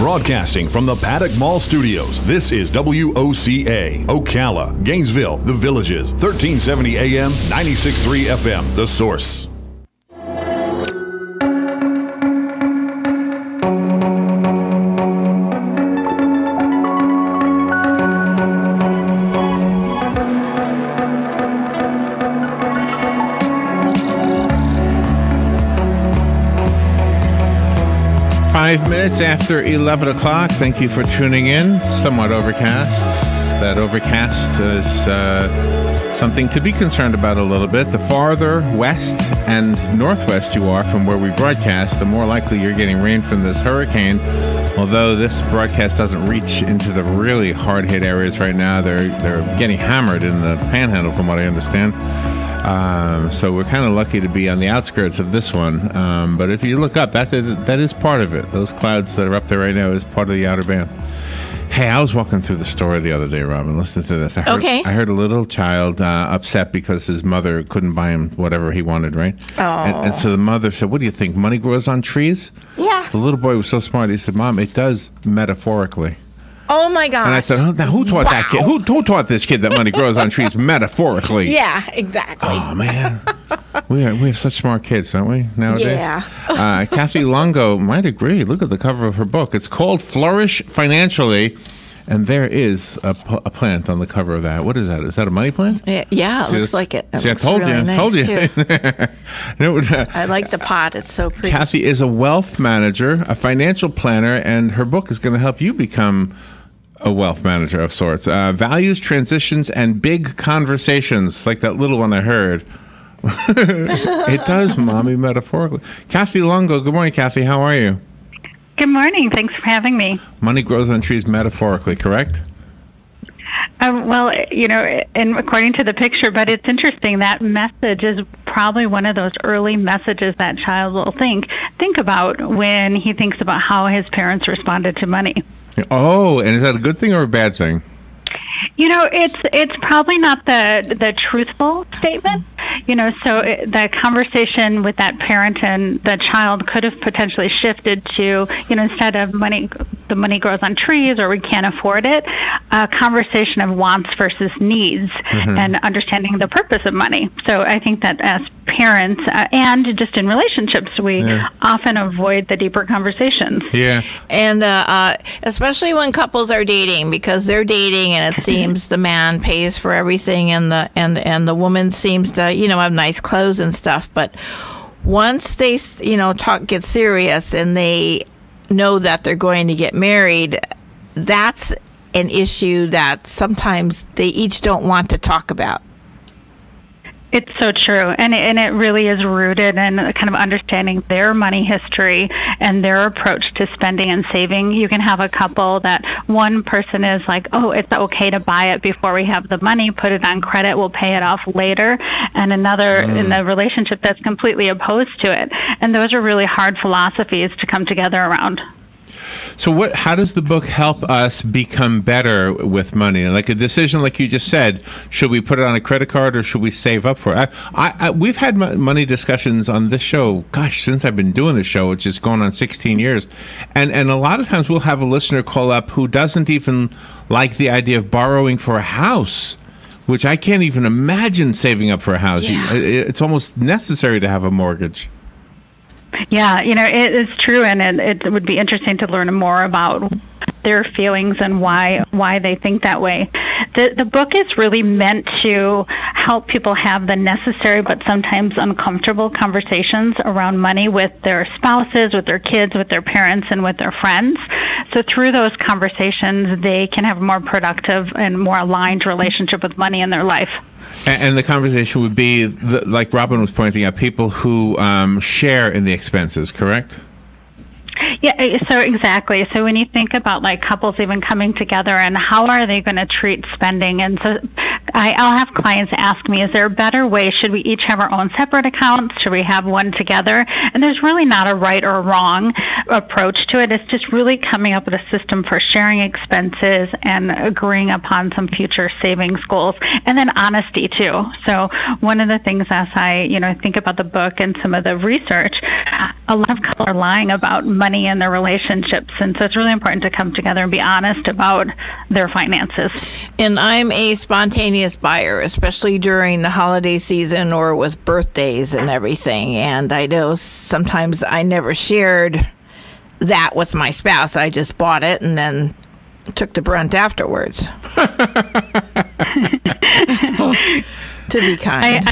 Broadcasting from the Paddock Mall Studios, this is WOCA, Ocala, Gainesville, The Villages, 1370 AM, 96.3 FM, The Source. Minutes after 11 o'clock. Thank you for tuning in. Somewhat overcast. That overcast is something to be concerned about a little bit. The farther west and northwest you are from where we broadcast, the more likely you're getting rain from this hurricane. Although this broadcast doesn't reach into the really hard-hit areas right now, they're getting hammered in the Panhandle, from what I understand. So we're kind of lucky to be on the outskirts of this one. But if you look up, that is part of it. Those clouds that are up there right now is part of the outer band. Hey, I was walking through the store the other day, Robin. Listen to this. I heard a little child upset because his mother couldn't buy him whatever he wanted, right? Oh. And so the mother said, "What do you think? Money grows on trees?" Yeah. The little boy was so smart. He said, "Mom, it does metaphorically." Oh my gosh. And I said, now who taught that kid? Who taught this kid that money grows on trees metaphorically? Yeah, exactly. Oh, man. We have such smart kids, don't we, nowadays? Yeah. Kathy Longo might agree. Look at the cover of her book. It's called Flourish Financially, and there is a plant on the cover of that. What is that? Is that a money plant? Yeah, it looks like it. See, I told you. Nice, I told you. I like the pot. It's so pretty. Kathy is a wealth manager, a financial planner, and her book is going to help you become a wealth manager of sorts. Values, transitions, and big conversations, like that little one I heard. It does, Mommy, metaphorically. Kathy Longo, good morning, Kathy. How are you? Good morning. Thanks for having me. Money grows on trees metaphorically, correct? Well, and according to the picture, but it's interesting, that message is probably one of those early messages that child will think about when he thinks about how his parents responded to money. Oh, and is that a good thing or a bad thing? It's probably not the truthful statement. So the conversation with that parent and the child could have potentially shifted to, instead of the money grows on trees or we can't afford it, a conversation of wants versus needs and understanding the purpose of money. So I think that as parents and just in relationships, we often avoid the deeper conversations. Yeah. And especially when couples are dating, because they're dating and it seems the man pays for everything and the woman seems to, have nice clothes and stuff. But once they, get serious and they know that they're going to get married, that's an issue that sometimes they each don't want to talk about. It's so true, and it really is rooted in kind of understanding their money history and their approach to spending and saving. You can have a couple that one person is like, oh, it's okay to buy it before we have the money, put it on credit, we'll pay it off later, and another in the relationship that's completely opposed to it. And those are really hard philosophies to come together around. So how does the book help us become better with money? Like a decision, like you just said, should we put it on a credit card or should we save up for it? We've had money discussions on this show, since I've been doing this show, which is going on 16 years. And a lot of times we'll have a listener call up who doesn't even like the idea of borrowing for a house, which I can't even imagine saving up for a house. Yeah. It's almost necessary to have a mortgage. Yeah, it is true, and it would be interesting to learn more about their feelings and why they think that way. The book is really meant to help people have the necessary but sometimes uncomfortable conversations around money with their spouses, with their kids, with their parents, and with their friends. So through those conversations, they can have a more productive and more aligned relationship with money in their life. And the conversation would be, like Robin was pointing out, people who share in the expenses, correct? Yeah, so exactly. So when you think about like couples even coming together and how are they going to treat spending, and so I'll have clients ask me, is there a better way? Should we each have our own separate accounts? Should we have one together? And there's really not a right or wrong approach to it. It's just really coming up with a system for sharing expenses and agreeing upon some future savings goals, and then honesty too. So one of the things as I think about the book and some of the research, a lot of couples are lying about money money and their relationships. And so it's really important to come together and be honest about their finances. And I'm a spontaneous buyer, especially during the holiday season or with birthdays and everything. And I know sometimes I never shared that with my spouse. I just bought it and then took the brunt afterwards. To be kind.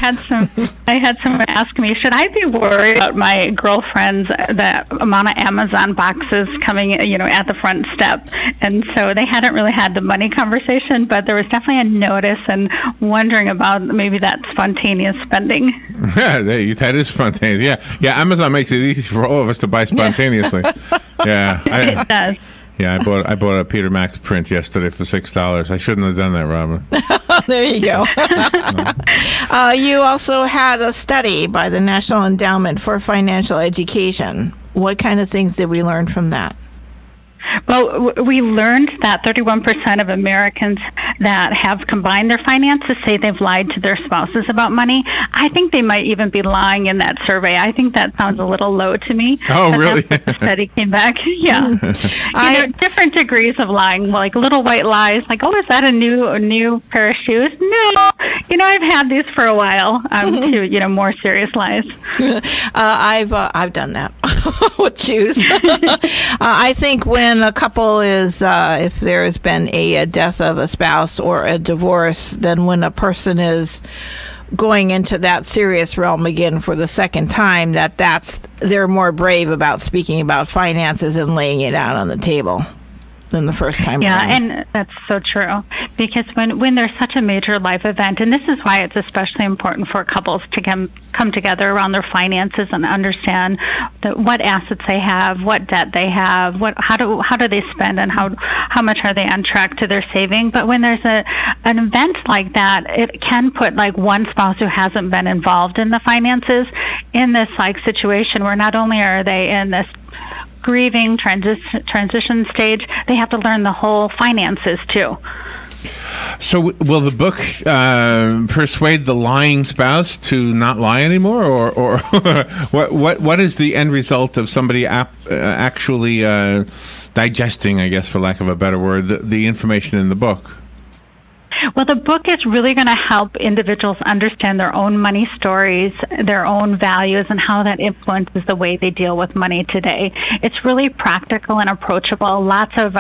I had someone ask me, should I be worried about my girlfriend's the amount of Amazon boxes coming, at the front step? And so they hadn't really had the money conversation, but there was definitely a notice and wondering about maybe that spontaneous spending. Yeah, that is spontaneous. Yeah. Amazon makes it easy for all of us to buy spontaneously. Yeah, it does. Yeah, I bought a Peter Max print yesterday for $6. I shouldn't have done that, Robin. There you go. You also had a study by the National Endowment for Financial Education. What kind of things did we learn from that? Well, we learned that 31% of Americans that have combined their finances say they've lied to their spouses about money. I think they might even be lying in that survey. I think that sounds a little low to me. Oh, really? The study came back. Yeah. Different degrees of lying, like little white lies, like, oh, is that a new pair of shoes? No. I've had these for a while. To, more serious lies. I've done that with shoes. I think when a couple is, if there has been a death of a spouse or a divorce, then when a person is going into that serious realm again for the second time, they're more brave about speaking about finances and laying it out on the table than the first time around. And that's so true, because when there's such a major life event, and this is why it's especially important for couples to come together around their finances and understand what assets they have, what debt they have, how do they spend, and how much are they on track to their saving. But when there's an event like that, it can put like one spouse who hasn't been involved in the finances in this situation where not only are they in this grieving transition stage, they have to learn the whole finances too. So will the book persuade the lying spouse to not lie anymore, or what is the end result of somebody actually digesting, I guess, for lack of a better word, the information in the book? Well, the book is really going to help individuals understand their own money stories, their own values, and how that influences the way they deal with money today. It's really practical and approachable. Lots of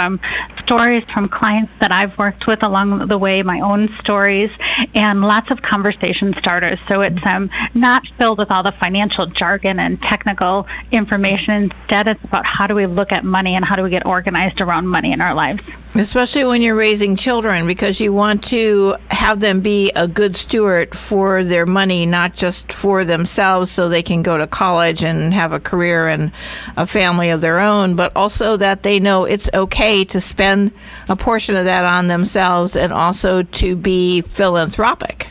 stories from clients that I've worked with along the way, my own stories, and lots of conversation starters. So it's not filled with all the financial jargon and technical information. Instead, it's about how do we look at money and how do we get organized around money in our lives. Especially when you're raising children, because you want to have them be a good steward for their money, not just for themselves so they can go to college and have a career and a family of their own, but also that they know it's okay to spend a portion of that on themselves and also to be philanthropic.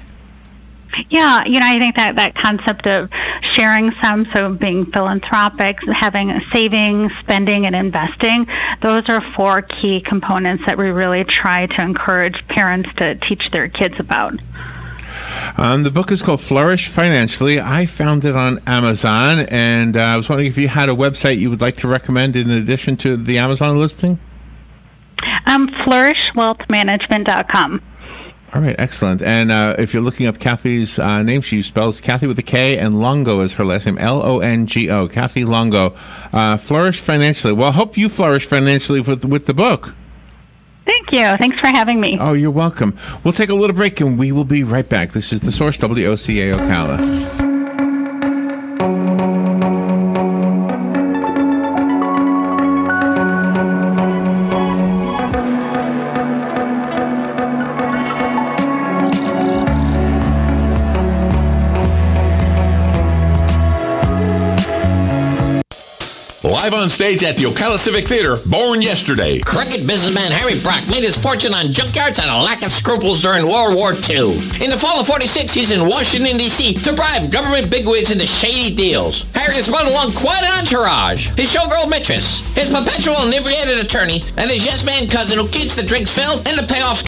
Yeah, I think that concept of sharing some, so being philanthropic, having saving, spending, and investing, those are 4 key components that we really try to encourage parents to teach their kids about. The book is called Flourish Financially. I found it on Amazon, and I was wondering if you had a website you would like to recommend in addition to the Amazon listing? FlourishWealthManagement.com. All right, excellent. And if you're looking up Kathy's name, she spells Kathy with a K, and Longo is her last name, Longo, Kathy Longo. Flourish Financially. Well, I hope you flourish financially with the book. Thank you. Thanks for having me. Oh, you're welcome. We'll take a little break, and we will be right back. This is The Source, WOCA Ocala. Live on stage at the Ocala Civic Theater, Born Yesterday. Crooked businessman Harry Brock made his fortune on junkyards and a lack of scruples during World War II. In the fall of '46, he's in Washington, D.C. to bribe government bigwigs into shady deals. Harry has brought along quite an entourage. His showgirl mistress, his perpetual inebriated attorney, and his yes-man cousin who keeps the drinks filled and the payoffs